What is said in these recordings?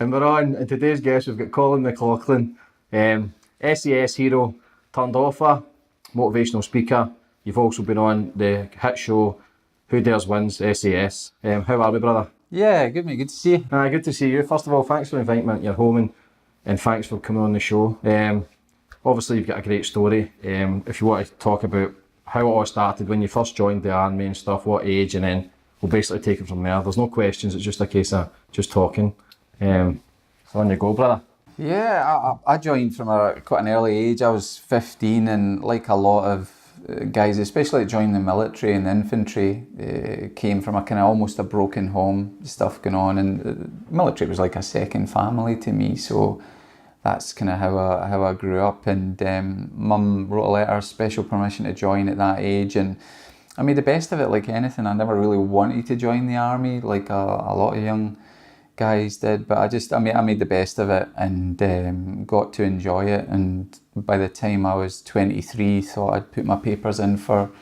And we're on, and today's guest, we've got Colin MacLachlan, SAS hero turned author, motivational speaker. You've also been on the hit show Who Dares Wins, SAS. How are we, brother? Yeah, good mate, good to see you. Good to see you. First of all, thanks for inviting me into your home and thanks for coming on the show. Obviously, you've got a great story. If you want to talk about how it all started, when you first joined the army and stuff, what age, and then we'll basically take it from there. There's no questions, it's just a case of just talking. So on you go, brother. Yeah, I joined from quite an early age. I was 15, and like a lot of guys, especially joining the military and the infantry, came from a kind of almost a broken home, stuff going on, and the military was like a second family to me. So that's kind of how I grew up. And Mum wrote a letter, special permission to join at that age, and I made the best of it. Like anything, I never really wanted to join the army like a lot of young guys did, but I made the best of it and got to enjoy it. And by the time I was 23, thought I'd put my papers in for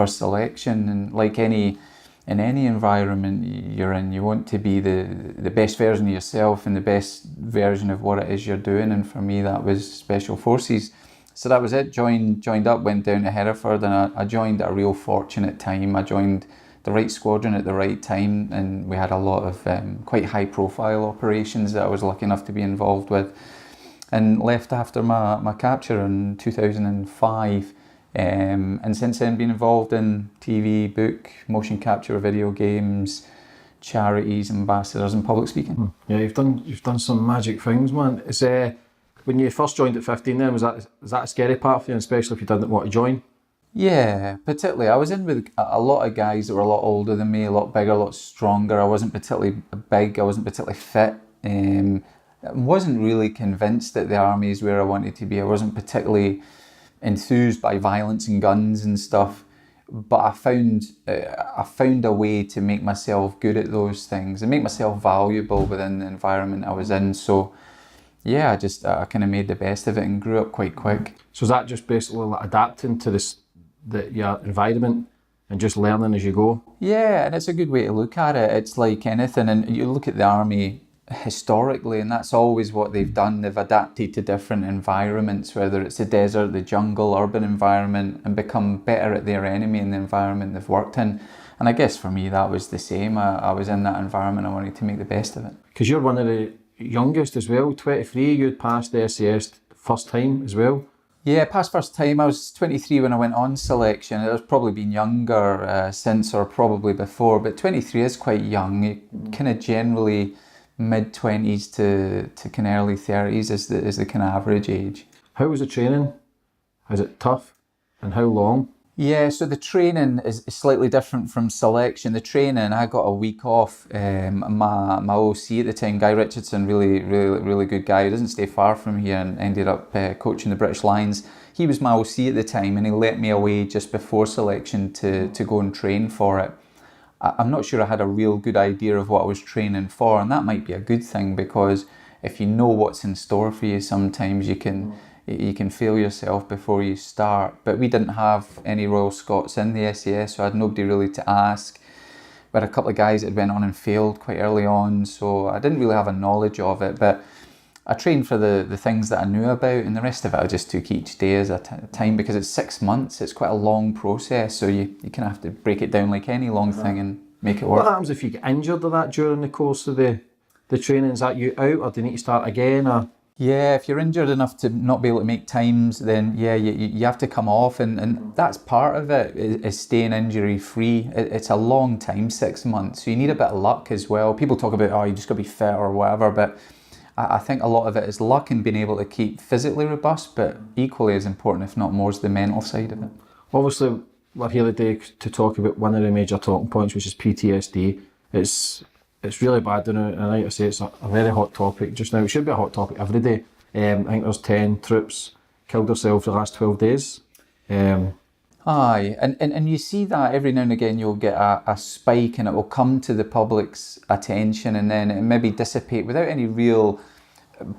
selection. And like in any environment you're in, you want to be the best version of yourself and the best version of what it is you're doing. And for me, that was Special Forces. So that was it. Joined up, went down to Hereford, and I joined at a real fortunate time. I joined the right squadron at the right time, and we had a lot of quite high profile operations that I was lucky enough to be involved with, and left after my capture in 2005. And since then been involved in TV, book, motion capture, video games, charities, ambassadors, and public speaking. Yeah, you've done some magic things, man. It's when you first joined at 15 then, was that a scary part for you, especially if you didn't want to join? Yeah, particularly. I was in with a lot of guys that were a lot older than me, a lot bigger, a lot stronger. I wasn't particularly big, I wasn't particularly fit. I wasn't really convinced that the army is where I wanted to be. I wasn't particularly enthused by violence and guns and stuff, but I found a way to make myself good at those things and make myself valuable within the environment I was in. So yeah, I kind of made the best of it and grew up quite quick. So is that just basically like adapting to your environment and just learning as you go? Yeah, and it's a good way to look at it. It's like anything, and you look at the army historically, and that's always what they've done. They've adapted to different environments, whether it's the desert, the jungle, urban environment, and become better at their enemy in the environment they've worked in. And I guess for me that was the same. I was in that environment, I wanted to make the best of it. Because you're one of the youngest as well, 23, you'd passed the SAS first time as well. Yeah, passed first time. I was 23 when I went on selection. I've probably been younger since, or probably before, but 23 is quite young. You kind of generally mid-20s to kind of early 30s is the kind of average age. How was the training? Is it tough? And how long? Yeah, so the training is slightly different from selection. The training, I got a week off. My OC at the time, Guy Richardson, really good guy. He doesn't stay far from here and ended up coaching the British Lions. He was my OC at the time, and he let me away just before selection to go and train for it. I'm not sure I had a real good idea of what I was training for, and that might be a good thing, because if you know what's in store for you, sometimes you can fail yourself before you start. But we didn't have any Royal Scots in the SAS, so I had nobody really to ask. We had a couple of guys that went on and failed quite early on, so I didn't really have a knowledge of it. But I trained for the things that I knew about, and the rest of it I just took each day as a time, because it's 6 months. It's quite a long process, so you kind of have to break it down like any long thing and make it work. What happens if you get injured or that during the course of the training? Is that you out, or do you need to start again? Or yeah, if you're injured enough to not be able to make times, then yeah, you have to come off, and that's part of it, is staying injury free. It's a long time, 6 months, so you need a bit of luck as well. People talk about, you just got to be fit or whatever, but I think a lot of it is luck and being able to keep physically robust, but equally as important, if not more, is the mental side of it. Obviously, we're here today to talk about one of the major talking points, which is PTSD. It's really bad now, and like I say, it's a very hot topic just now. It should be a hot topic every day. I think there's 10 troops killed themselves the last 12 days. Aye, and you see that every now and again. You'll get a spike, and it will come to the public's attention, and then it maybe dissipate without any real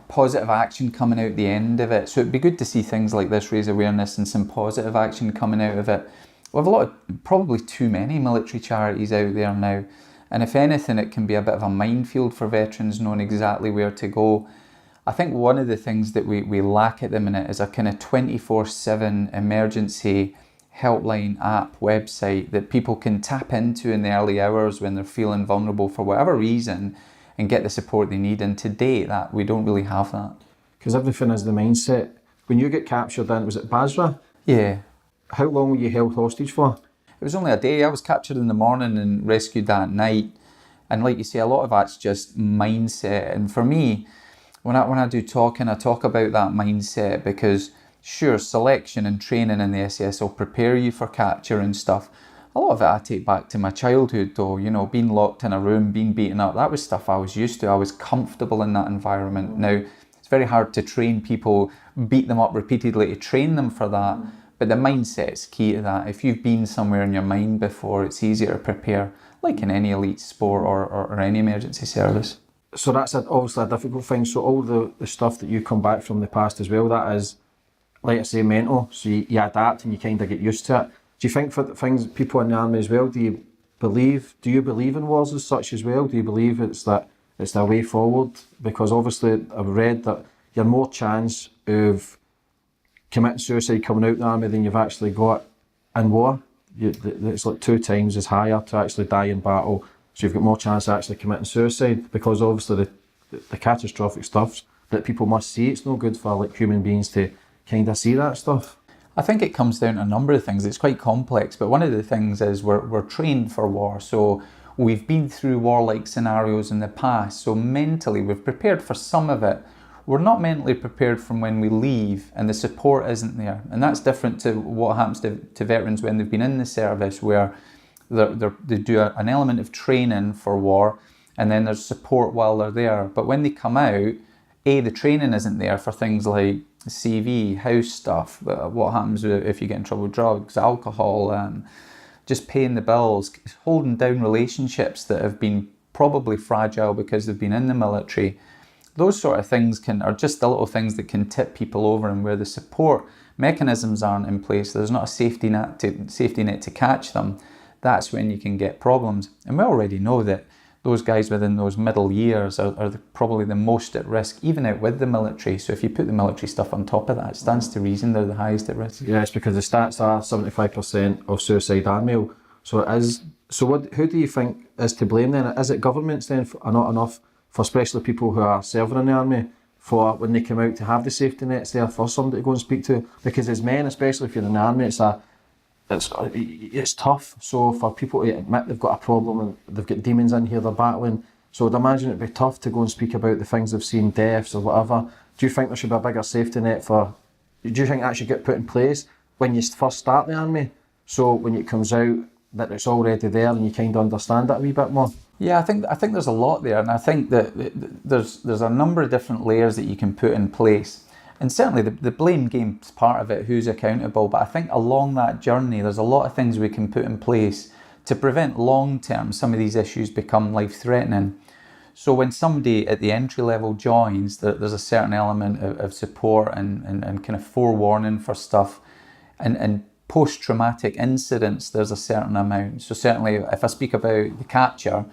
positive action coming out the end of it. So it'd be good to see things like this raise awareness and some positive action coming out of it. We have a lot of, probably too many military charities out there now, And if anything, it can be a bit of a minefield for veterans knowing exactly where to go. I think one of the things that we lack at the minute is a kind of 24/7 emergency helpline app website that people can tap into in the early hours when they're feeling vulnerable for whatever reason and get the support they need. And today that we don't really have that. Because everything is the mindset. When you get captured in, was it Basra? Yeah. How long were you held hostage for? It was only a day. I was captured in the morning and rescued that night. And like you say, a lot of that's just mindset. And for me, when I do talking, I talk about that mindset because sure, selection and training in the SAS will prepare you for capture and stuff. A lot of it I take back to my childhood though, you know, being locked in a room, being beaten up, that was stuff I was used to. I was comfortable in that environment. Now, it's very hard to train people, beat them up repeatedly to train them for that. But the mindset's key to that. If you've been somewhere in your mind before, it's easier to prepare, like in any elite sport or any emergency service. So that's obviously a difficult thing. So all the stuff that you come back from the past as well, that is, like I say, mental. So you adapt and you kind of get used to it. Do you think for the things, people in the army as well, do you believe in wars as such as well? Do you believe it's the way forward? Because obviously I've read that you're more chance of committing suicide coming out of the army than you've actually got in war. It's like 2 times as higher to actually die in battle. So you've got more chance of actually committing suicide because obviously the catastrophic stuff that people must see, it's no good for like human beings to kind of see that stuff. I think it comes down to a number of things. It's quite complex, but one of the things is we're trained for war. So we've been through warlike scenarios in the past. So mentally we've prepared for some of it. We're not mentally prepared from when we leave and the support isn't there. And that's different to what happens to veterans when they've been in the service, where they do an element of training for war and then there's support while they're there. But when they come out, the training isn't there for things like CV, house stuff, what happens if you get in trouble with drugs, alcohol, just paying the bills, holding down relationships that have been probably fragile because they've been in the military. Those sort of things are just the little things that can tip people over, and where the support mechanisms aren't in place, there's not a safety net to catch them, that's when you can get problems. And we already know that those guys within those middle years are probably the most at risk, even out with the military. So if you put the military stuff on top of that, it stands to reason they're the highest at risk. Yeah, it's because the stats are 75% of suicide are male. So it is. So who do you think is to blame then? Is it governments then are not enough for especially people who are serving in the army, for when they come out to have the safety nets there for somebody to go and speak to? Because as men, especially if you're in the army, it's tough. So for people to admit they've got a problem and they've got demons in here they're battling, so I'd imagine it'd be tough to go and speak about the things they've seen, deaths or whatever. Do you think there should be a bigger safety net do you think that should get put in place when you first start the army, so when it comes out that it's already there and you kind of understand it a wee bit more? Yeah, I think there's a lot there, and I think that there's a number of different layers that you can put in place. And certainly the blame game's part of it, who's accountable, but I think along that journey there's a lot of things we can put in place to prevent long-term some of these issues become life-threatening. So when somebody at the entry level joins, there's a certain element of support and kind of forewarning for stuff, and post-traumatic incidents there's a certain amount. So certainly if I speak about the capture,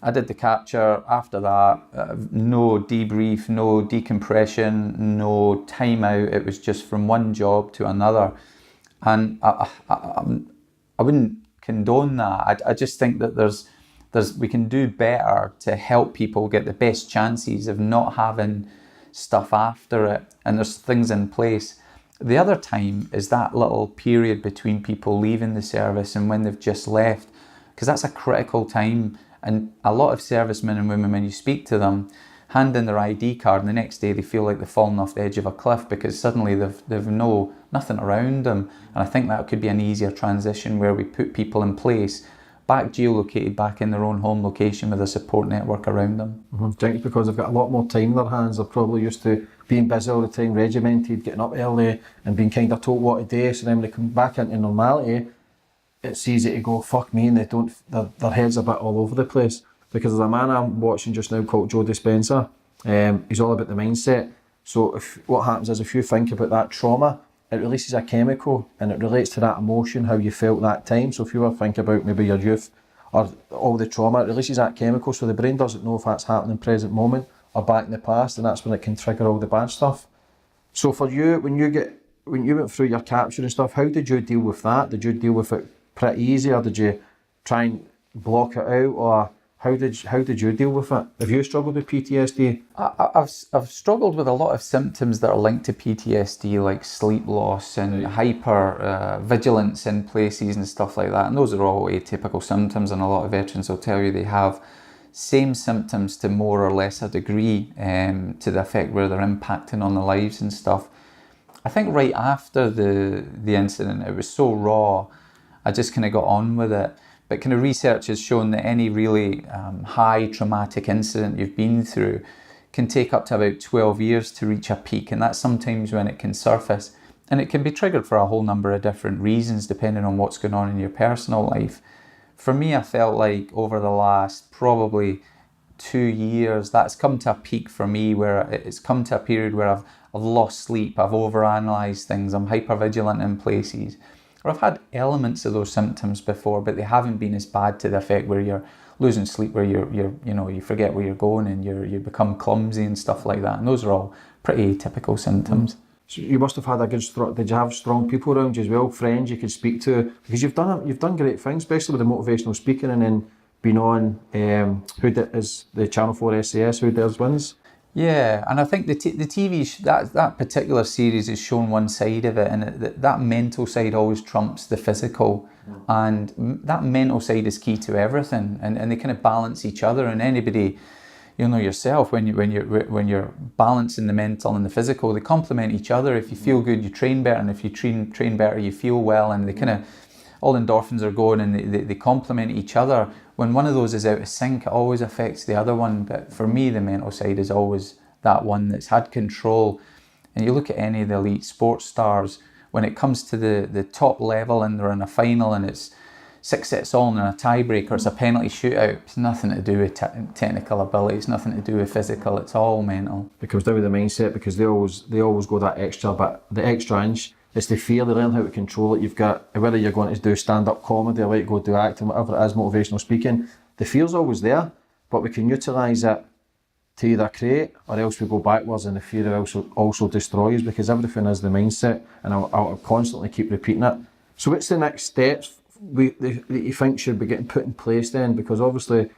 I did the capture. After that, no debrief, no decompression, no time out. It was just from one job to another. And I wouldn't condone that. I just think that we can do better to help people get the best chances of not having stuff after it. And there's things in place. The other time is that little period between people leaving the service and when they've just left, because that's a critical time. And a lot of servicemen and women, when you speak to them, hand in their ID card and the next day they feel like they've fallen off the edge of a cliff because suddenly they've nothing around them. And I think that could be an easier transition where we put people in place, back geolocated, back in their own home location with a support network around them. Mm-hmm. I think because they've got a lot more time in their hands, they're probably used to being busy all the time, regimented, getting up early and being kind of told what to do. So then when they come back into normality, it's easy to go, fuck me, and their head's a bit all over the place. Because there's a man I'm watching just now called Joe Dispenza. He's all about the mindset. So what happens is if you think about that trauma, it releases a chemical and it relates to that emotion, how you felt that time. So if you were thinking about maybe your youth or all the trauma, it releases that chemical, so the brain doesn't know if that's happening present moment or back in the past, and that's when it can trigger all the bad stuff. So for you, when you went through your capture and stuff, how did you deal with that? Did you deal with it pretty easy, or did you try and block it out, or how did you deal with it? Have you struggled with PTSD? I've struggled with a lot of symptoms that are linked to PTSD, like sleep loss and hyper vigilance in places and stuff like that. And those are all atypical symptoms, and a lot of veterans will tell you they have same symptoms to more or less a degree, to the effect where they're impacting on their lives and stuff. I think right after the incident, it was so raw, I just kind of got on with it. But kind of research has shown that any really high traumatic incident you've been through can take up to about 12 years to reach a peak, and that's sometimes when it can surface. And it can be triggered for a whole number of different reasons depending on what's going on in your personal life. For me, I felt like over the last probably 2 years, that's come to a peak for me, where it's come to a period where I've lost sleep, I've overanalyzed things, I'm hypervigilant in places. Or I've had elements of those symptoms before, but they haven't been as bad to the effect where you're losing sleep, where you forget where you're going and you become clumsy and stuff like that. And those are all pretty typical symptoms. So you must have had a good. Did you have strong people around you as well, friends you could speak to? Because you've done great things, especially with the motivational speaking, and then being on is the Channel 4 SAS, Who Dares Wins. Yeah, and I think the TV that particular series has shown one side of it, and that mental side always trumps the physical, and that mental side is key to everything, and they kind of balance each other. And anybody, yourself, when you're balancing the mental and the physical, they complement each other. If you feel good, you train better, and if you train better, you feel well, and they kind of all endorphins are going, and they complement each other. When one of those is out of sync, it always affects the other one. But for me, the mental side is always that one that's had control. And you look at any of the elite sports stars, when it comes to the top level and they're in a final and it's 6 sets all in a tiebreaker, it's a penalty shootout. It's nothing to do with technical ability, it's nothing to do with physical, it's all mental. It comes down with the mindset, because they always go that extra bit, the extra inch. It's the fear, they learn how to control it. You've got, whether you're going to do stand-up comedy or go do acting, whatever it is, motivational speaking, the fear's always there, but we can utilise it to either create or else we go backwards, and the fear also destroys, because everything is the mindset, and I'll constantly keep repeating it. So what's the next steps that you think should be getting put in place then? Because obviously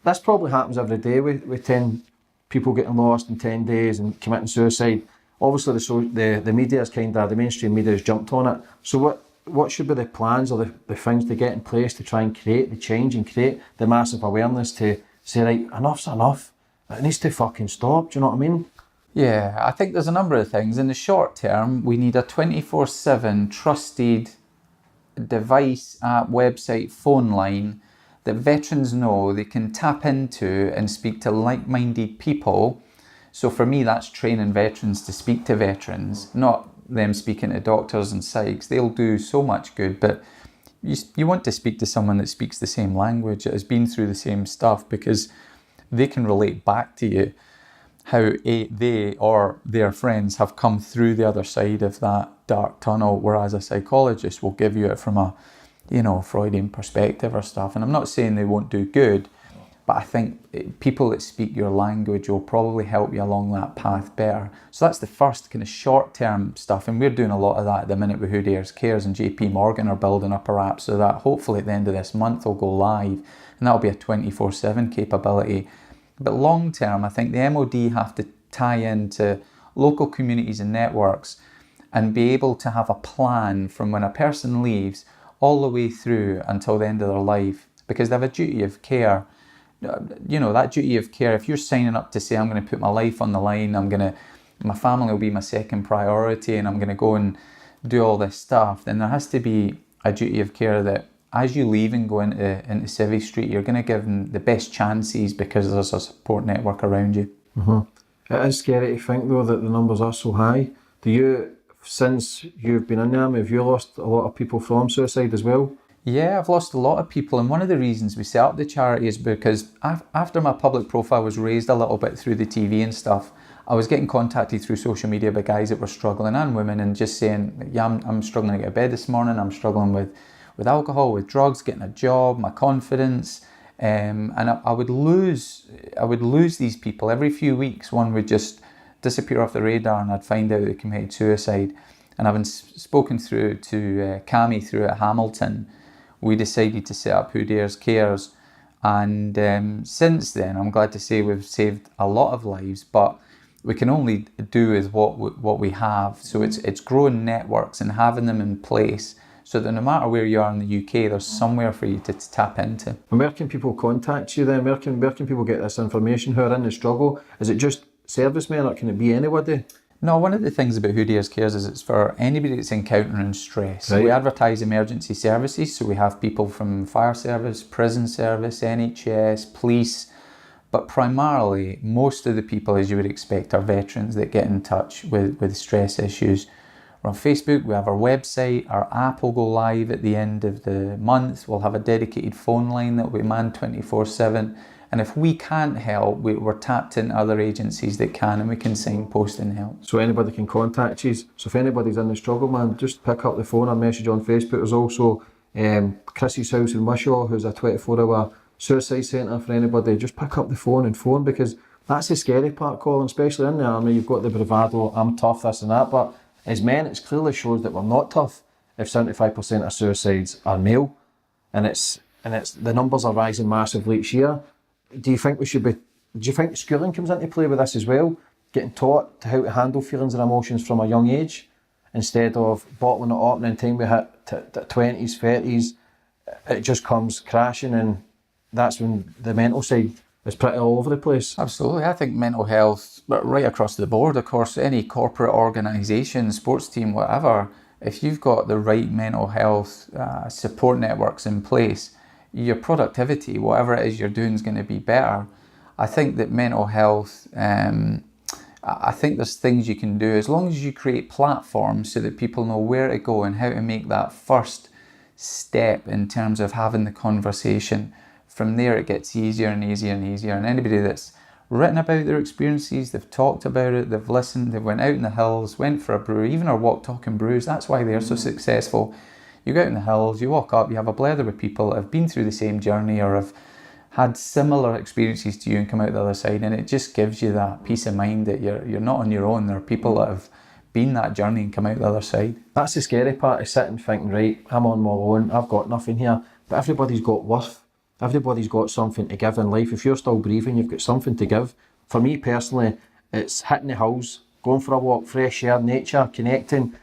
this probably happens every day with 10 people getting lost in 10 days and committing suicide. Obviously the media is the mainstream media has jumped on it. So what should be the plans or the things to get in place to try and create the change and create the massive awareness to say, right, enough's enough. It needs to fucking stop, do you know what I mean? Yeah, I think there's a number of things. In the short term, we need a 24/7 trusted device, app, website, phone line that veterans know they can tap into and speak to like-minded people. So for me, that's training veterans to speak to veterans, not them speaking to doctors and psychs. They'll do so much good, but you want to speak to someone that speaks the same language, that has been through the same stuff, because they can relate back to you how they or their friends have come through the other side of that dark tunnel, whereas a psychologist will give you it from a, Freudian perspective or stuff. And I'm not saying they won't do good, but I think people that speak your language will probably help you along that path better. So that's the first kind of short-term stuff, and we're doing a lot of that at the minute with Who Dares Cares, and JP Morgan are building up our app so that hopefully at the end of this month will go live, and that'll be a 24/7 capability. But long-term, I think the MOD have to tie into local communities and networks and be able to have a plan from when a person leaves all the way through until the end of their life, because they have a duty of care. That duty of care, if you're signing up to say, I'm going to put my life on the line, my family will be my second priority, and I'm going to go and do all this stuff, then there has to be a duty of care that as you leave and go into Civvy Street, you're going to give them the best chances because there's a support network around you. Mm-hmm. It is scary to think though that the numbers are so high. Since you've been in the army, have you lost a lot of people from suicide as well? Yeah, I've lost a lot of people, and one of the reasons we set up the charity is because after my public profile was raised a little bit through the TV and stuff, I was getting contacted through social media by guys that were struggling, and women, and just saying, yeah, I'm struggling to get out of bed this morning, I'm struggling with with alcohol, with drugs, getting a job, my confidence. And I would lose these people. Every few weeks, one would just disappear off the radar and I'd find out they committed suicide. And I've been spoken through to Cami through at Hamilton. We decided to set up Who Dares Cares. And since then, I'm glad to say we've saved a lot of lives, but we can only do with what we have. So it's growing networks and having them in place so that no matter where you are in the UK, there's somewhere for you to tap into. And where can people contact you then? Where can people get this information who are in the struggle? Is it just servicemen or can it be anybody? No, one of the things about Who Dares Cares is it's for anybody that's encountering stress. Right. We advertise emergency services, so we have people from fire service, prison service, NHS, police, but primarily most of the people, as you would expect, are veterans that get in touch with stress issues. We're on Facebook, we have our website, our app will go live at the end of the month. We'll have a dedicated phone line that will be manned 24/7. And if we can't help, we're tapped into other agencies that can, and we can signpost and help. So anybody can contact you. So if anybody's in the struggle, man, just pick up the phone or message on Facebook. There's also Chrissy's house in Wishaw, who's a 24-hour suicide centre for anybody. Just pick up the phone and phone, because that's the scary part, Colin, especially in the army. You've got the bravado, I'm tough, this and that, but as men, it clearly shows that we're not tough if 75% of suicides are male, and it's the numbers are rising massively each year. Do you think schooling comes into play with this as well? Getting taught how to handle feelings and emotions from a young age, instead of bottling it up, and in time we hit 20s, 30s, it just comes crashing, and that's when the mental side is pretty all over the place. Absolutely. I think mental health, right across the board, of course, any corporate organisation, sports team, whatever, if you've got the right mental health support networks in place, your productivity, whatever it is you're doing, is going to be better. I think that mental health, I think there's things you can do as long as you create platforms so that people know where to go and how to make that first step in terms of having the conversation. From there, it gets easier and easier and easier. And anybody that's written about their experiences, they've talked about it, they've listened, they went out in the hills, went for a brew, even our walk, talk and brews. That's why they're so successful. You go out in the hills, you walk up, you have a blether with people that have been through the same journey or have had similar experiences to you and come out the other side, and it just gives you that peace of mind that you're not on your own. There are people that have been that journey and come out the other side. That's the scary part, is sitting thinking, right, I'm on my own, I've got nothing here, but everybody's got worth. Everybody's got something to give in life. If you're still breathing, you've got something to give. For me personally, it's hitting the hills, going for a walk, fresh air, nature, connecting.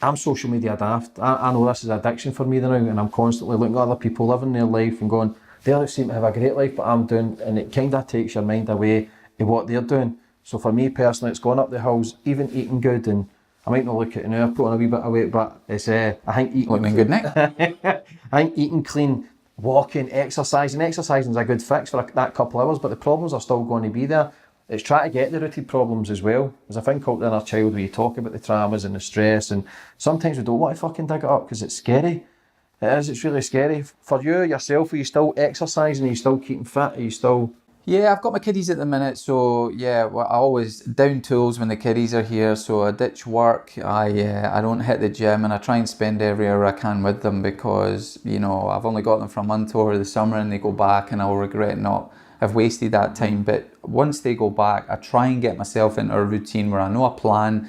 I'm social media daft. I know this is addiction for me now, and I'm constantly looking at other people living their life and going, they seem to have a great life, but I'm doing, and it kind of takes your mind away of what they're doing. So for me personally, it's going up the hills, even eating good, and I might not look at it now, I've put on a wee bit of weight, but it's I think eating looking good, Nick. I think eating clean, walking, exercising is a good fix for that couple of hours, but the problems are still going to be there. It's trying to get the rooted problems as well. There's a thing called the inner child where you talk about the traumas and the stress, and sometimes we don't want to fucking dig it up because it's scary. It's really scary. For you, yourself, are you still exercising? Are you still keeping fit? Are you still... Yeah, I've got my kiddies at the minute, so yeah, well, I always down tools when the kiddies are here, so I ditch work, I don't hit the gym, and I try and spend every hour I can with them, because, you know, I've only got them for a month over the summer and they go back and I'll regret not have wasted that time. But once they go back, I try and get myself into a routine where I know a plan.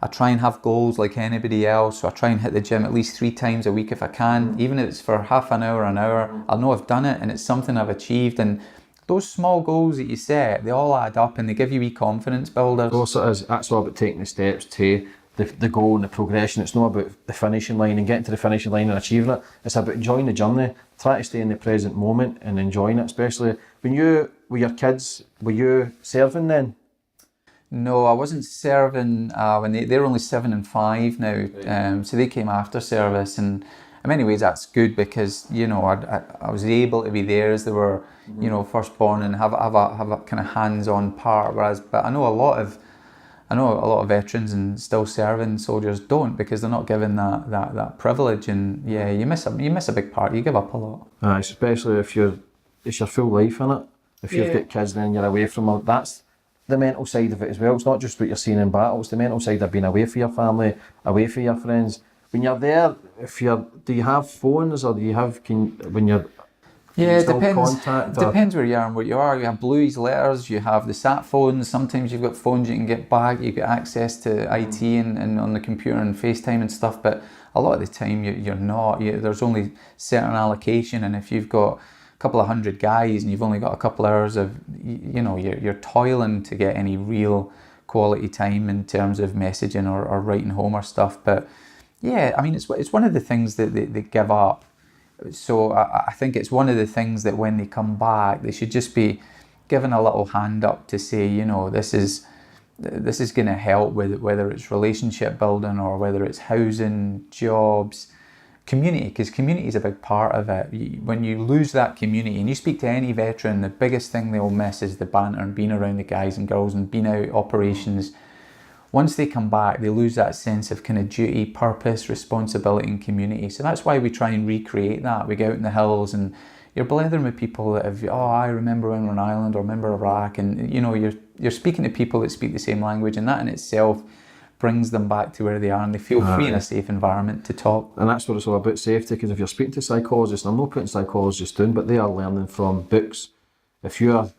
I try and have goals like anybody else, so I try and hit the gym at least 3 times a week if I can, even if it's for half an hour, I'll know I've done it and it's something I've achieved. And those small goals that you set, they all add up and they give you wee confidence builders. Of course it is. That's all about taking the steps to the goal and the progression. It's not about the finishing line and getting to the finishing line and achieving it. It's about enjoying the journey, trying to stay in the present moment and enjoying it, especially when you, with your kids, were you serving then? No, I wasn't serving when they're only 7 and 5 now, so they came after service, and in many ways that's good because, you know, I was able to be there as they were, you know, first born, and have a kind of hands-on part. But I know a lot of veterans and still serving soldiers don't, because they're not given that privilege, and yeah, you miss a big part. You give up a lot. Especially if it's your full life in it. If you've got kids, then you're away from them. That's the mental side of it as well. It's not just what you're seeing in battle. It's the mental side of being away from your family, away from your friends. When you're there, do you have phones or do you have, when you're, Yeah, it still depends. contact or- Depends where you are and what you are. You have Bluey's letters, you have the sat phones. Sometimes you've got phones you can get back. You've got access to IT and on the computer and FaceTime and stuff. But a lot of the time you're not. There's only certain allocation, and if you've got a couple of hundred guys and you've only got a couple hours of, you're toiling to get any real quality time in terms of messaging or writing home or stuff. But yeah, I mean, it's one of the things that they give up. So I think it's one of the things that when they come back, they should just be given a little hand up to say, this is going to help with whether it's relationship building or whether it's housing, jobs, community, because community is a big part of it. When you lose that community, and you speak to any veteran, the biggest thing they'll miss is the banter and being around the guys and girls and being out operations. Once they come back, they lose that sense of kind of duty, purpose, responsibility and community. So that's why we try and recreate that. We go out in the hills and you're blethering with people that have, I remember when we were in Ireland or remember Iraq, and you're speaking to people that speak the same language, and that in itself brings them back to where they are and they feel free in a safe environment to talk. And that's what it's all about, safety, because if you're speaking to psychologists, and I'm not putting psychologists down, but they are learning from books. If you're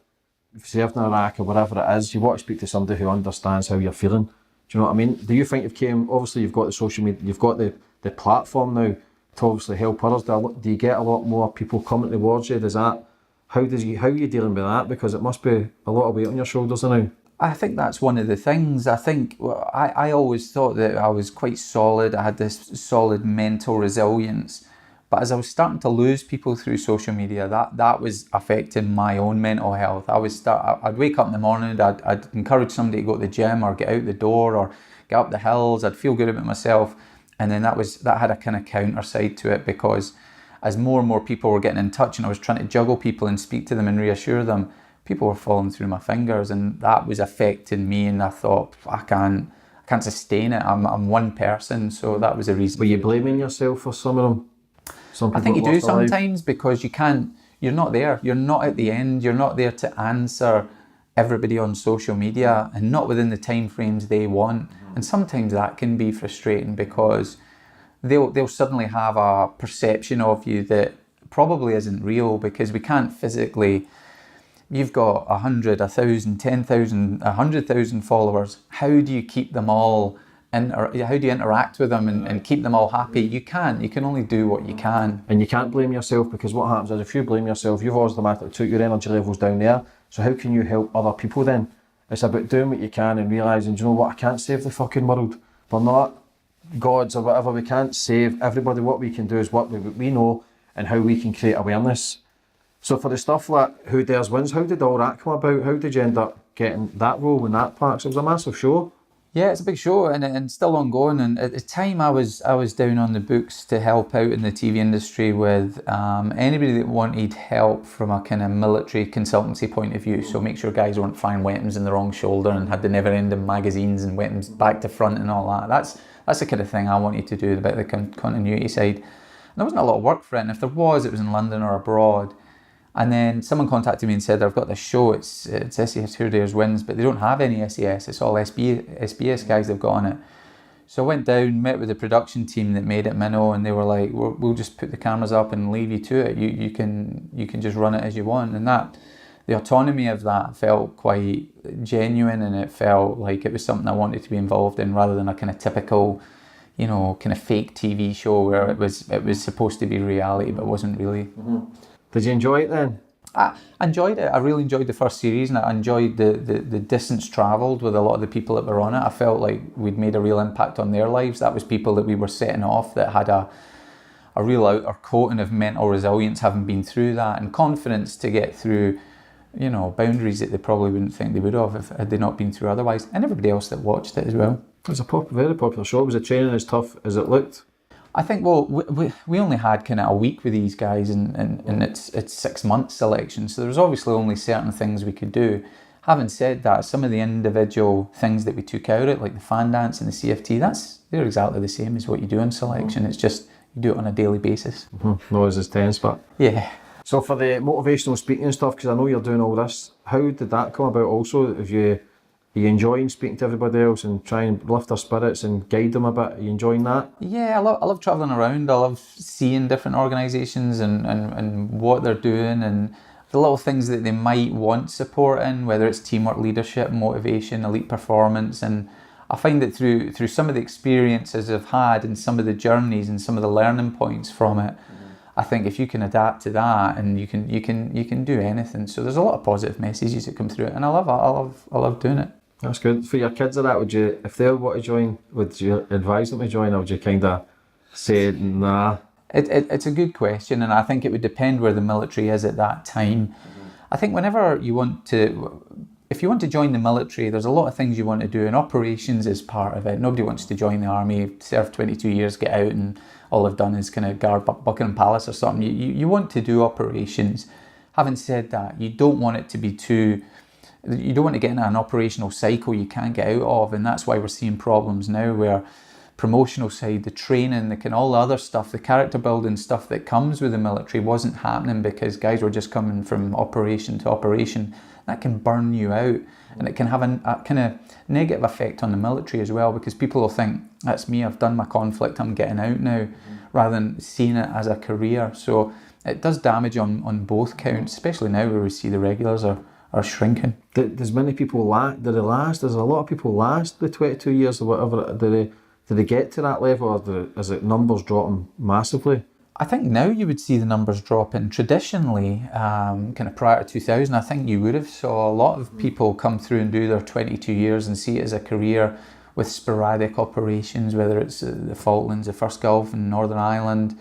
served in Iraq or whatever it is, you want to speak to somebody who understands how you're feeling. Do you know what I mean? Do you think obviously you've got the social media, you've got the platform now to obviously help others. Do you get a lot more people coming towards you? How are you dealing with that? Because it must be a lot of weight on your shoulders now. I think that's one of the things. I think I always thought that I was quite solid. I had this solid mental resilience. But as I was starting to lose people through social media, that was affecting my own mental health. I'd wake up in the morning, I'd encourage somebody to go to the gym or get out the door or get up the hills. I'd feel good about myself. And then that had a kind of counter side to it, because as more and more people were getting in touch and I was trying to juggle people and speak to them and reassure them, people were falling through my fingers, and that was affecting me. And I thought, I can't sustain it. I'm one person. So that was a reason. Were you blaming yourself for some of them? I think you do sometimes, because you're not there. You're not at the end. You're not there to answer everybody on social media, and not within the time frames they want. And sometimes that can be frustrating, because they'll suddenly have a perception of you that probably isn't real, because we can't physically. You've got 100, 1,000, 10,000, 100,000 followers. How do you keep them all? How do you interact with them and keep them all happy? You can't. You can only do what you can. And you can't blame yourself, because what happens is if you blame yourself, you've automatically took your energy levels down there. So how can you help other people then? It's about doing what you can and realising, do you know what, I can't save the fucking world. We're not gods or whatever. We can't save everybody. What we can do is what we know and how we can create awareness. So for the stuff like Who Dares Wins, how did all that come about? How did you end up getting that role in that part? So it was a massive show. Yeah, it's a big show and still ongoing. And at the time, I was down on the books to help out in the TV industry with anybody that wanted help from a kind of military consultancy point of view. So make sure guys weren't firing weapons in the wrong shoulder and had the never-ending magazines and weapons back to front and all that. That's the kind of thing I wanted to do, about the continuity side. And there wasn't a lot of work for it. And if there was, it was in London or abroad. And then someone contacted me and said, I've got this show, it's SAS Who Dares Wins, but they don't have any SAS, it's all SBS guys they've got on it. So I went down, met with the production team that made it, Minnow, and they were like, we'll just put the cameras up and leave you to it. You can just run it as you want. And the autonomy of that felt quite genuine, and it felt like it was something I wanted to be involved in, rather than a kind of typical, kind of fake TV show where it was supposed to be reality but wasn't really. Mm-hmm. Did you enjoy it then? I enjoyed it. I really enjoyed the first series, and I enjoyed the distance travelled with a lot of the people that were on it. I felt like we'd made a real impact on their lives. That was people that we were setting off that had a real outer coating of mental resilience, having been through that, and confidence to get through, boundaries that they probably wouldn't think they would have had they not been through otherwise. And everybody else that watched it as well. It was a very popular show. Was the training as tough as it looked? I think, well, we only had kind of a week with these guys, and it's 6 months selection, so there was obviously only certain things we could do. Having said that, some of the individual things that we took out of it, like the fan dance and the CFT, they're exactly the same as what you do in selection. It's just you do it on a daily basis. Mm-hmm. Not as tense, but yeah. So for the motivational speaking and stuff, because I know you're doing all this, how did that come about? Also, have you Are you enjoying speaking to everybody else and trying to lift their spirits and guide them a bit? Are you enjoying that? Yeah, I love travelling around. I love seeing different organisations and what they're doing and the little things that they might want support in, whether it's teamwork, leadership, motivation, elite performance. And I find that through some of the experiences I've had and some of the journeys and some of the learning points from it, I think if you can adapt to that and you can do anything. So there's a lot of positive messages that come through it, and I love doing it. That's good. For your kids or that, would you, if they want to join, would you advise them to join, or would you kind of say, nah? It's a good question, and I think it would depend where the military is at that time. I think whenever you want to, if you want to join the military, there's a lot of things you want to do, and operations is part of it. Nobody wants to join the army, serve 22 years, get out, and all they've done is kind of guard Buckingham Palace or something. You want to do operations. Having said that, you don't want it to be too... You don't want to get into an operational cycle you can't get out of, and that's why we're seeing problems now where promotional side, the training, all the other stuff, the character building stuff that comes with the military wasn't happening because guys were just coming from operation to operation. That can burn you out, and it can have a kind of negative effect on the military as well, because people will think, that's me, I've done my conflict, I'm getting out now, rather than seeing it as a career. So it does damage on both counts, especially now where we see the regulars are shrinking. Does many people do they last? Does a lot of people last the 22 years or whatever? Do they get to that level, or is it numbers dropping massively? I think now you would see the numbers dropping. Traditionally, kind of prior to 2000, I think you would have saw a lot of people come through and do their 22 years and see it as a career with sporadic operations, whether it's the Falklands, the First Gulf and Northern Ireland.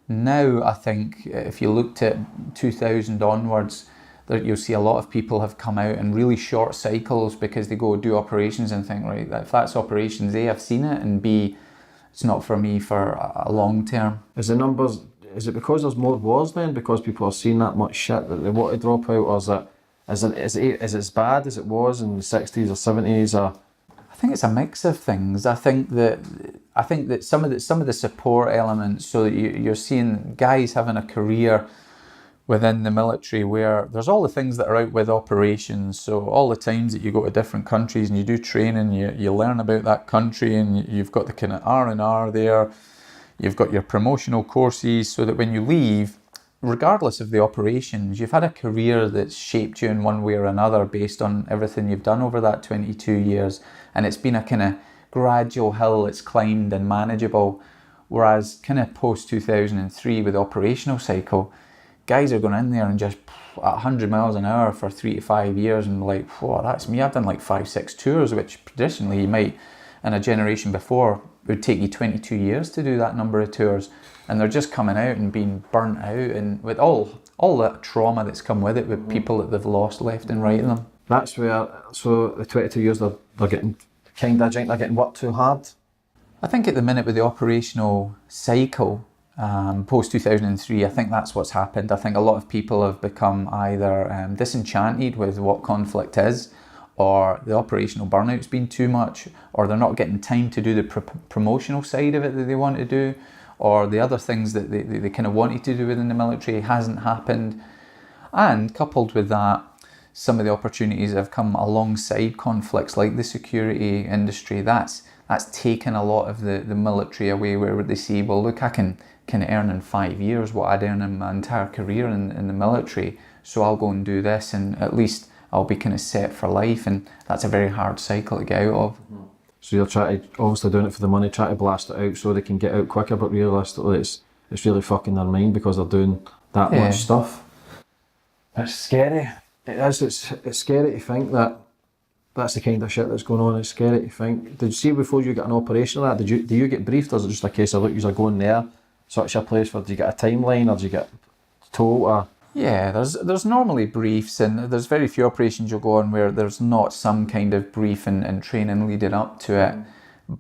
Now, I think if you looked at 2000 onwards, you'll see a lot of people have come out in really short cycles because they go do operations and think, right, if that's operations A, I've seen it, and B, it's not for me for a long term. Is it because there's more wars then, because people are seeing that much shit that they want to drop out, or is it as bad as it was in the 60s or 70s? Or I think it's a mix of things. I think that some of the support elements, so that you're seeing guys having a career within the military where there's all the things that are out with operations. So all the times that you go to different countries and you do training, you learn about that country, and you've got the kind of R&R there, you've got your promotional courses, so that when you leave, regardless of the operations, you've had a career that's shaped you in one way or another based on everything you've done over that 22 years. And it's been a kind of gradual hill it's climbed and manageable. Whereas kind of post 2003 with the operational cycle, guys are going in there and just at 100 miles an hour for 3 to 5 years, and like, whoa, that's me. I've done like 5-6 tours, which traditionally you might, in a generation before, it would take you 22 years to do that number of tours. And they're just coming out and being burnt out, and with all that trauma that's come with it, with people that they've lost left and right of them. That's where, so the 22 years they're getting kind of, they're getting worked too hard. I think at the minute with the operational cycle, post 2003, I think that's what's happened. I think a lot of people have become either disenchanted with what conflict is, or the operational burnout's been too much, or they're not getting time to do the promotional side of it that they want to do, or the other things that they kind of wanted to do within the military hasn't happened. And coupled with that, some of the opportunities have come alongside conflicts like the security industry. That's taken a lot of the military away, where they see, well, look, I can earn in 5 years what I'd earn in my entire career in the military, so I'll go and do this, and at least I'll be kind of set for life. And that's a very hard cycle to get out of. So you're obviously doing it for the money, trying to blast it out so they can get out quicker, but realistically it's really fucking their mind because they're doing that much stuff. It's scary. It is. It's scary to think that that's the kind of shit that's going on. It's scary to think. Did you see before you get an operation like that, do you get briefed, or is it just a case of, look, you're going there, such a place, where do you get a timeline, or do you get told? Or yeah, there's normally briefs, and there's very few operations you'll go on where there's not some kind of brief and training leading up to it.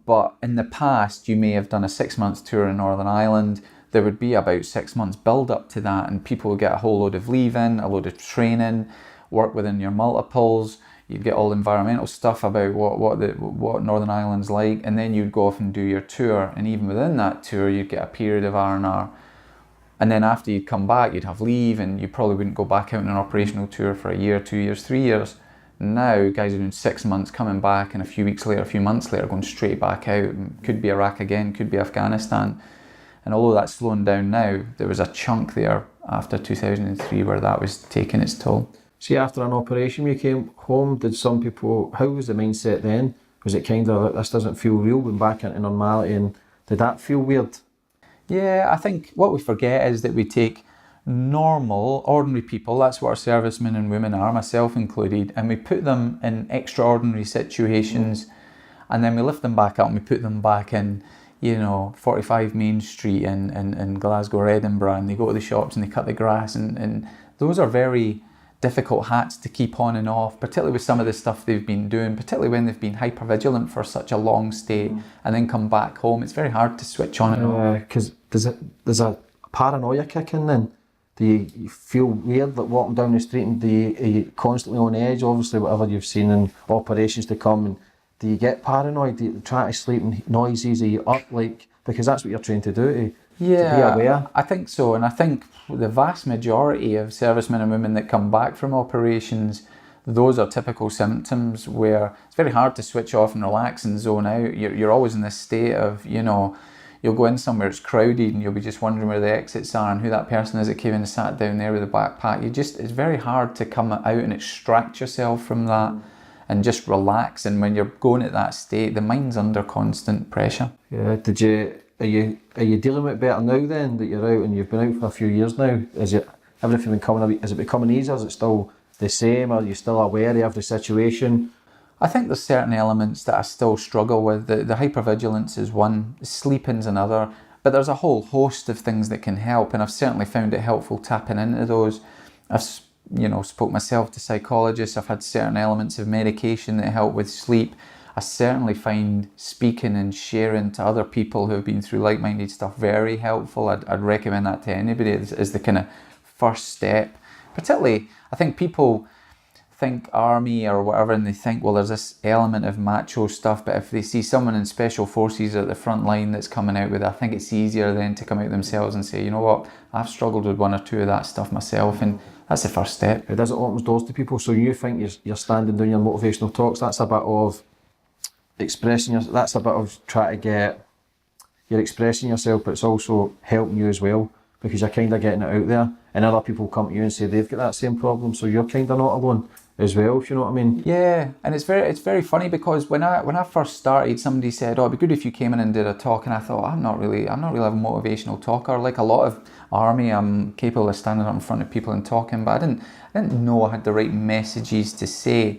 But in the past, you may have done a 6-month tour in Northern Ireland. There would be about 6 months build up to that, and people would get a whole load of leave in, a load of training, work within your multiples. You'd get all the environmental stuff about what Northern Ireland's like, and then you'd go off and do your tour, and even within that tour you'd get a period of R&R. And then after you'd come back, you'd have leave, and you probably wouldn't go back out on an operational tour for a year, 2 years, 3 years. Now guys are doing 6 months, coming back, and a few weeks later, a few months later, going straight back out. Could be Iraq again, could be Afghanistan. And although that's slowing down now, there was a chunk there after 2003 where that was taking its toll. See, after an operation you came home, did some people, how was the mindset then? Was it kind of like, this doesn't feel real, going back into normality, and did that feel weird? Yeah, I think what we forget is that we take normal, ordinary people, that's what our servicemen and women are, myself included, and we put them in extraordinary situations, and then we lift them back up and we put them back in, 45 Main Street in Glasgow or Edinburgh, and they go to the shops and they cut the grass, and those are very difficult hats to keep on and off, particularly with some of the stuff they've been doing, particularly when they've been hypervigilant for such a long stay and then come back home. It's very hard to switch on and off. Because there's a paranoia kick in then? Do you feel weird like walking down the street, and are you constantly on edge, obviously, whatever you've seen in operations to come, and do you get paranoid? Do you try to sleep in noises? Are you up, because that's what you're trained to do, to be aware? I think so, and I think the vast majority of servicemen and women that come back from operations, those are typical symptoms where it's very hard to switch off and relax and zone out. You're always in this state of, you'll go in somewhere, it's crowded, and you'll be just wondering where the exits are and who that person is that came in and sat down there with a backpack. It's very hard to come out and extract yourself from that and just relax. And when you're going at that state, the mind's under constant pressure. Yeah, are you dealing with it better now then that you're out and you've been out for a few years now? Is it becoming easier? Is it still the same? Are you still aware of every situation? I think there's certain elements that I still struggle with. The hypervigilance is one, sleeping's another, but there's a whole host of things that can help, and I've certainly found it helpful tapping into those. I've spoke myself to psychologists. I've had certain elements of medication that help with sleep. I certainly find speaking and sharing to other people who have been through like-minded stuff very helpful. I'd recommend that to anybody as the kind of first step. Particularly, I think people think army or whatever, and they think, well, there's this element of macho stuff, but if they see someone in special forces at the front line that's coming out with it, I think it's easier then to come out themselves and say, you know what, I've struggled with one or two of that stuff myself, and that's the first step. It doesn't open doors to people. So you think you're standing doing your motivational talks, that's a bit of expressing that's a bit of trying to get, you're expressing yourself, but it's also helping you as well, because you're kind of getting it out there, and other people come to you and say they've got that same problem, so you're kind of not alone as well, if you know what I mean. Yeah, and it's very funny, because when I first started, somebody said, oh, it'd be good if you came in and did a talk, and I thought, I'm not really a motivational talker. Like a lot of army, I'm capable of standing up in front of people and talking, but I didn't know I had the right messages to say.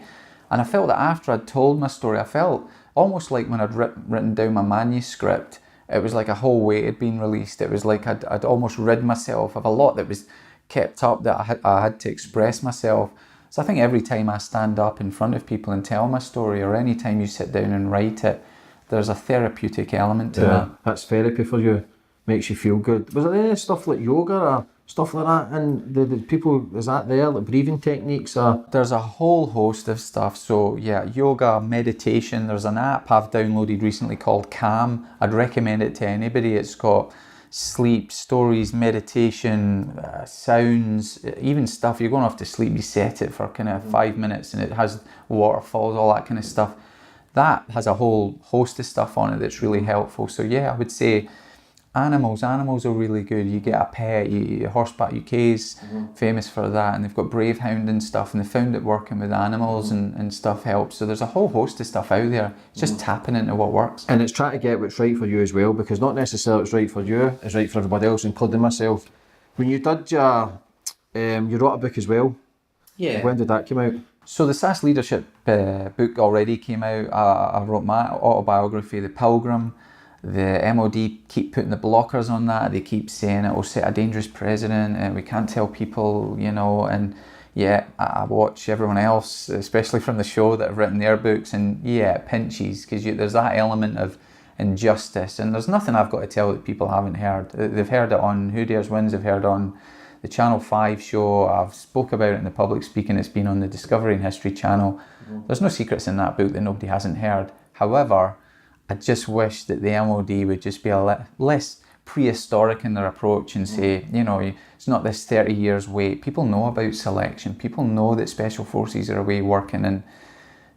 And I felt that after I'd told my story, I felt almost like when I'd written down my manuscript, it was like a whole weight had been released. It was like I'd almost rid myself of a lot that was kept up, that I had to express myself. So I think every time I stand up in front of people and tell my story, or any time you sit down and write it, there's a therapeutic element to that. That's therapy for you, makes you feel good. Was there any stuff like yoga or stuff like that, and the people, is that there, like breathing techniques? Or there's a whole host of stuff. So yeah, yoga, meditation. There's an app I've downloaded recently called Calm. I'd recommend it to anybody. It's got sleep, stories, meditation, sounds, even stuff. You're going off to sleep, you set it for kind of 5 minutes, and it has waterfalls, all that kind of stuff. That has a whole host of stuff on it that's really helpful. So yeah, I would say animals are really good. You get a pet, Horseback UK is famous for that, and they've got Brave Hound and stuff, and they found that working with animals and stuff helps. So there's a whole host of stuff out there. It's just tapping into what works. And it's trying to get what's right for you as well, because not necessarily it's right for you, it's right for everybody else, including myself. When you did you wrote a book as well. Yeah. When did that come out? So the SAS leadership book already came out. I wrote my autobiography, The Pilgrim. The MOD keep putting the blockers on that. They keep saying it will set a dangerous precedent, and we can't tell people, and yeah, I watch everyone else, especially from the show, that have written their books, and yeah, it pinches, because there's that element of injustice, and there's nothing I've got to tell that people haven't heard. They've heard it on Who Dares Wins, they've heard on the Channel 5 show, I've spoke about it in the public speaking, it's been on the Discovery and History channel. There's no secrets in that book that nobody hasn't heard. However, I just wish that the MOD would just be less prehistoric in their approach and say, you know, it's not this 30 years wait. People know about selection. People know that special forces are away working, and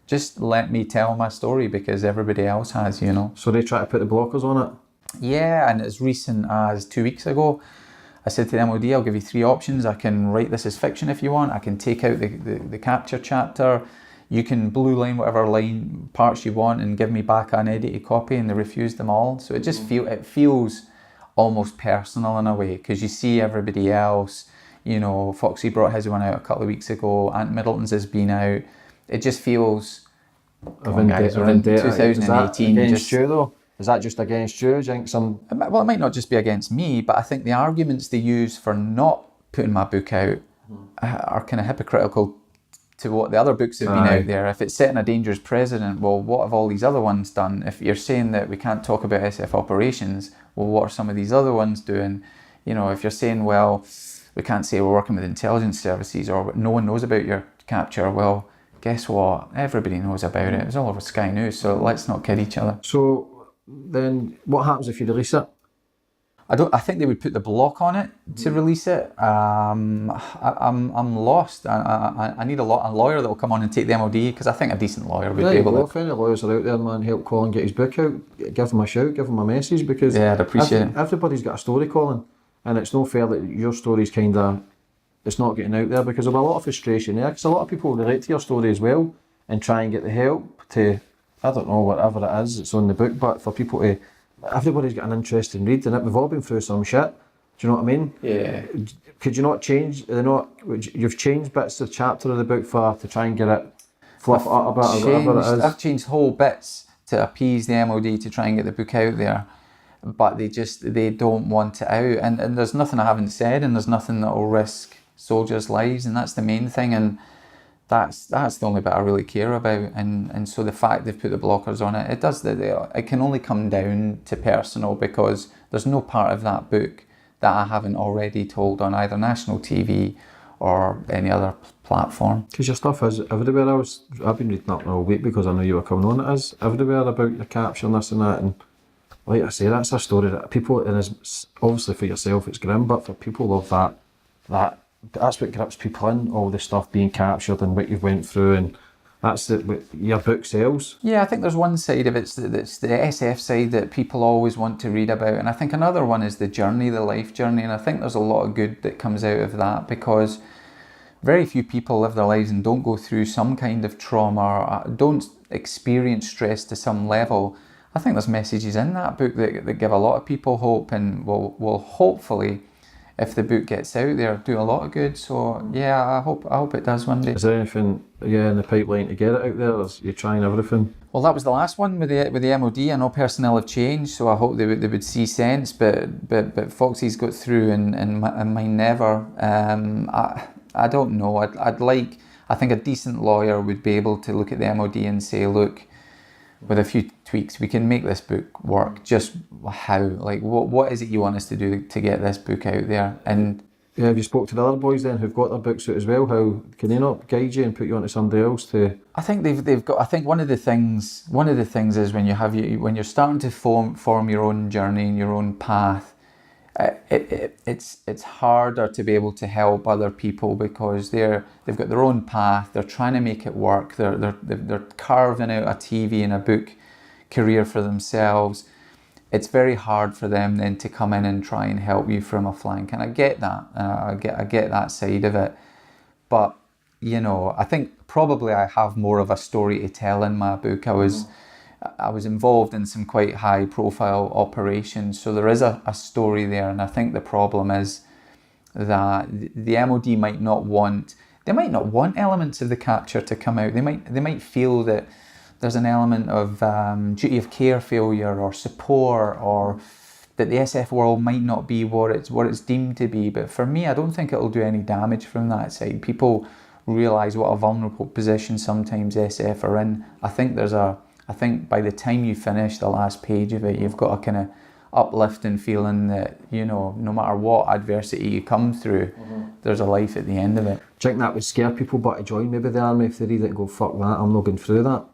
just let me tell my story because everybody else has, you know. So they try to put the blockers on it? Yeah, and as recent as 2 weeks ago, I said to the MOD, I'll give you 3 options. I can write this as fiction if you want. I can take out the capture chapter. You can blue line whatever line parts you want and give me back an edited copy, and they refused them all. So it just feels almost personal in a way, because you see everybody else, you know, Foxy brought his one out a couple of weeks ago, Ant Middleton's has been out. It just feels, come on guys, we're in 2018. Against you though? Is that just against you? Do you think some... Well, it might not just be against me, but I think the arguments they use for not putting my book out are kind of hypocritical to what the other books have been out there. If it's setting a dangerous precedent, well, what have all these other ones done? If you're saying that we can't talk about SF operations, well, what are some of these other ones doing? You know, if you're saying, well, we can't say we're working with intelligence services or no one knows about your capture, well, guess what? Everybody knows about it. It's all over Sky News, so let's not kid each other. So then what happens if you release it? I think they would put the block on it to release it. I'm lost. I need a lawyer that will come on and take the MOD, because I think a decent lawyer would be able to. If any lawyers are out there, man, help Colin get his book out, give him a shout, give him a message, because yeah, I'd appreciate it. Everybody's got a story, Colin, and it's no fair that your story's kind of, it's not getting out there, because there'll be a lot of frustration there, because a lot of people relate to your story as well and try and get the help to, I don't know, whatever it is, it's on the book, but for people to, everybody's got an interest in reading it. We've all been through some shit. Do you know what I mean? Yeah. Could you not change? You've changed bits of the chapter of the book to try and get it fluff up a bit or whatever it is. I've changed whole bits to appease the MOD to try and get the book out there, but they don't want it out. And there's nothing I haven't said, and there's nothing that will risk soldiers' lives, and that's the main thing. And that's the only bit I really care about, and so the fact they've put the blockers on it, it can only come down to personal, because there's no part of that book that I haven't already told on either national TV or any other platform. Because your stuff is everywhere. I've been reading up all week because I know you were coming on. It is everywhere about your capture and this and that, and like I say, that's a story that people, and it's obviously for yourself it's grim, but for people of that's what grips people in, all the stuff being captured and what you've went through, and that's what your book sells. Yeah, I think there's one side of it's the SF side that people always want to read about, and I think another one is the journey, the life journey, and I think there's a lot of good that comes out of that, because very few people live their lives and don't go through some kind of trauma or don't experience stress to some level. I think there's messages in that book that give a lot of people hope, and will hopefully, if the book gets out there, do a lot of good. So yeah, I hope it does one day. Is there anything in the pipeline to get it out there? Or you're trying everything? Well, that was the last one with the MOD. I know personnel have changed, so I hope they would see sense. But Foxy's got through, and mine never. I don't know. I think a decent lawyer would be able to look at the MOD and say, look, with a few tweaks, we can make this book work. Just how? Like, what is it you want us to do to get this book out there? And yeah, have you spoke to the other boys then who've got their books out as well? How can they not guide you and put you onto somebody else to? I think they've got. I think one of the things is when you're starting to form your own journey and your own path. It's harder to be able to help other people, because they've got their own path. They're trying to make it work. They're carving out a TV and a book career for themselves. It's very hard for them then to come in and try and help you from a flank, and I get that. I get that side of it, but you know, I think probably I have more of a story to tell in my book. I was involved in some quite high profile operations, so there is a story there, and I think the problem is that the MOD might not want elements of the capture to come out. They might feel that there's an element of duty of care failure or support, or that the SF world might not be what it's deemed to be. But for me, I don't think it'll do any damage from that side. People realise what a vulnerable position sometimes SF are in. I think by the time you finish the last page of it, you've got a kind of uplifting feeling that, you know, no matter what adversity you come through, there's a life at the end of it. Do you think that would scare people but to join maybe the army if they read it and go, fuck that, I'm not going through that?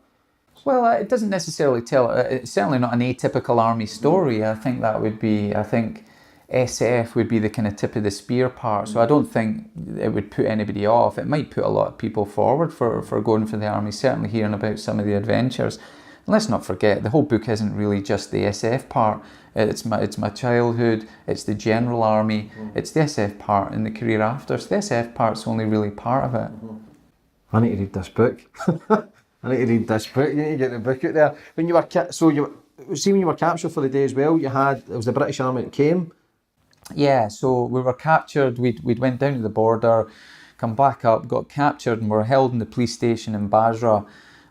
Well, it doesn't necessarily tell. It's certainly not an atypical army story. I think that would be. I think SF would be the kind of tip of the spear part. So I don't think it would put anybody off. It might put a lot of people forward for going for the army. Certainly hearing about some of the adventures. And let's not forget, the whole book isn't really just the SF part. It's my childhood. It's the general army. It's the SF part and the career after. So the SF part's only really part of it. I need to read this book. I need to read this book. You need to get the book out there. When you were when you were captured for the day as well, it was the British Army that came. Yeah, so we were captured. We'd went down to the border, come back up, got captured, and were held in the police station in Basra.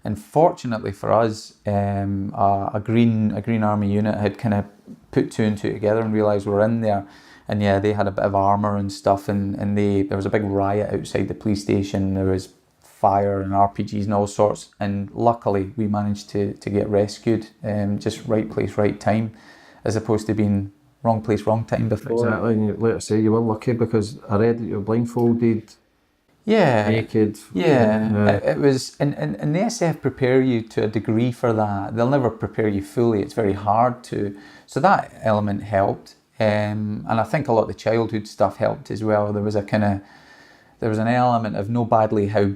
And fortunately for us, a green army unit had kind of put two and two together and realised we were in there. And yeah, they had a bit of armour and stuff, and there was a big riot outside the police station. There was fire and RPGs and all sorts. And luckily, we managed to get rescued. Just right place, right time, as opposed to being wrong place, wrong time before. Exactly, and like I say, you were lucky because I read that you were blindfolded. Yeah, naked. Yeah, it was, and the SF prepare you to a degree for that. They'll never prepare you fully. It's very hard to. So that element helped, and I think a lot of the childhood stuff helped as well. There was an element of know badly how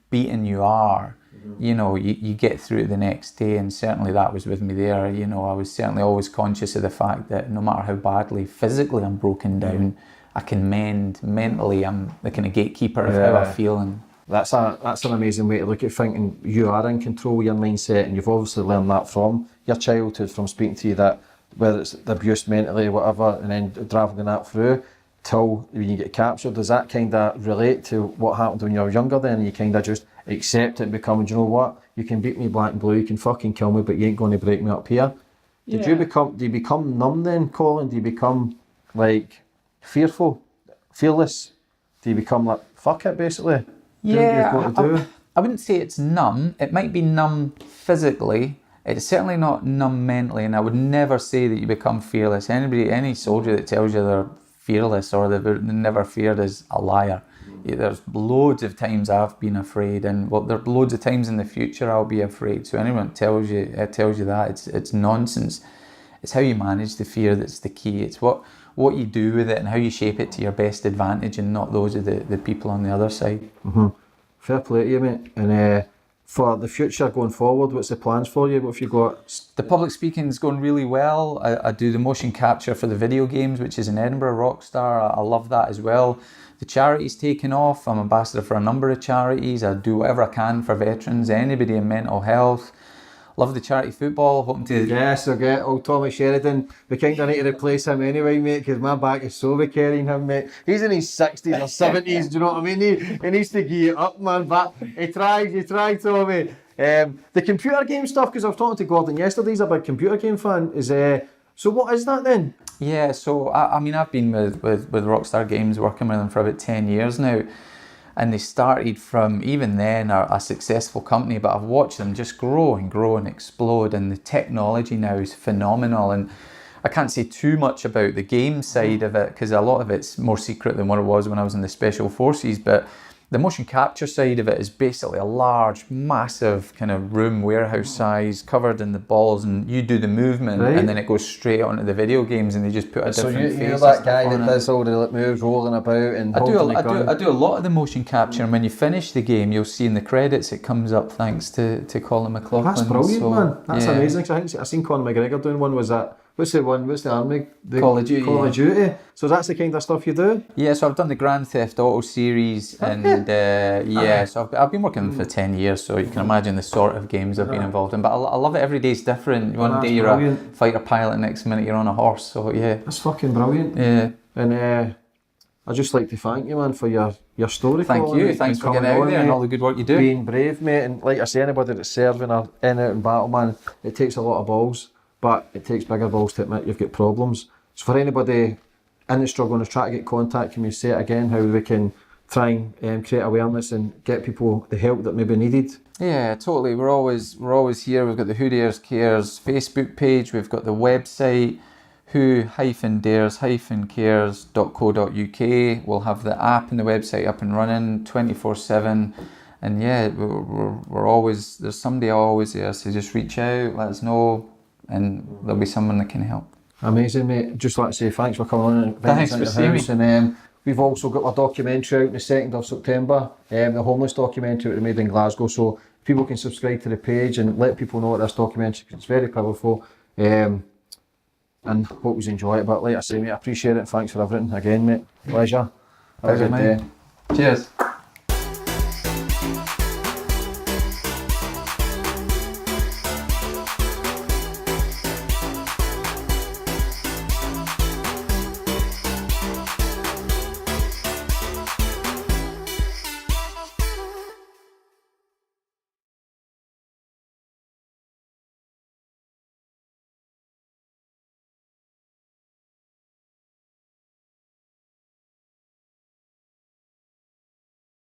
beaten you are. You know, you get through it the next day, and certainly that was with me there. You know, I was certainly always conscious of the fact that no matter how badly physically I'm broken down, I can mend mentally. I'm the kind of gatekeeper of how I feel, and that's an amazing way to look at thinking. You are in control of your mindset, and you've obviously learned that from your childhood, from speaking to you, that whether it's the abuse mentally, whatever, and then travelling that through till when you get captured. Does that kind of relate to what happened when you were younger then, and you kind of just accept it and become, do you know what, you can beat me black and blue, you can fucking kill me, but you ain't going to break me up here? Do you become numb then, Colin? Do you become like fearful, fearless? Do you become like, fuck it, basically? I wouldn't say it's numb. It might be numb physically. It's certainly not numb mentally, and I would never say that you become fearless. Any soldier that tells you they're fearless or they're never feared is a liar. There's loads of times I've been afraid, and there's loads of times in the future I'll be afraid. So anyone tells you that, it's nonsense. It's how you manage the fear that's the key. It's what you do with it and how you shape it to your best advantage, and not those of the people on the other side. Mm-hmm. Fair play to you, mate. And for the future going forward, what's the plans for you? What have you got? The public speaking is going really well. I do the motion capture for the video games, which is in Edinburgh, Rockstar. I love that as well. The charity's taken off. I'm ambassador for a number of charities. I do whatever I can for veterans, anybody in mental health. Love the charity football. Hoping to... Yes, I get old Tommy Sheridan. We kind of need to replace him anyway, mate, because my back is so big carrying him, mate. He's in his 60s or 70s, do you know what I mean? He needs to gear up, man, but he tried, Tommy. The computer game stuff, because I was talking to Gordon yesterday, he's a big computer game fan, so what is that then? Yeah, so I mean, I've been with Rockstar Games, working with them for about 10 years now. And they started from, even then, a successful company, but I've watched them just grow and explode, and the technology now is phenomenal. And I can't say too much about the game side of it, because a lot of it's more secret than what it was when I was in the Special Forces, but the motion capture side of it is basically a large, massive kind of room, warehouse size, covered in the balls, and you do the movement, right, and then it goes straight onto the video games, and they just put a different face. So you're that guy that does all the moves, rolling about and holding the gun? I do a lot of the motion capture, and when you finish the game, you'll see in the credits it comes up thanks to Colin MacLachlan. That's brilliant, man. That's amazing. I think I seen Conor McGregor doing one. Was that? What's the one? What's the army? Call of Duty. Call of Duty. So that's the kind of stuff you do? Yeah, so I've done the Grand Theft Auto series, and so I've been working for 10 years, so you can imagine the sort of games I've been involved in. But I love it. Every day's different. One day you're a fighter pilot, next minute you're on a horse. So yeah, that's fucking brilliant. Yeah, and I'd just like to thank you, man, for your story. Thank you. Thanks for getting out there and all the good work you do. Being brave, mate, and like I say, anybody that's serving or in out in battle, man, it takes a lot of balls. But it takes bigger balls to admit you've got problems. So for anybody in the struggle and is trying to get contact, can you say it again, how we can try and create awareness and get people the help that may be needed? Yeah, totally. We're always here. We've got the Who Dares Cares Facebook page. We've got the website, who-dares-cares.co.uk. We'll have the app and the website up and running 24/7. And yeah, we're always, there's somebody always there, so just reach out, let us know, and there'll be someone that can help. Amazing, mate. Just like to say thanks for coming on and Thanks inviting for us into the seeing house. And we've also got our documentary out on the 2nd of September, the homeless documentary that we made in Glasgow. So people can subscribe to the page and let people know what this documentary, because it's very powerful. And hope you enjoy it. But like I say, mate, I appreciate it. Thanks for everything again, mate. Pleasure. Have a good day. Cheers.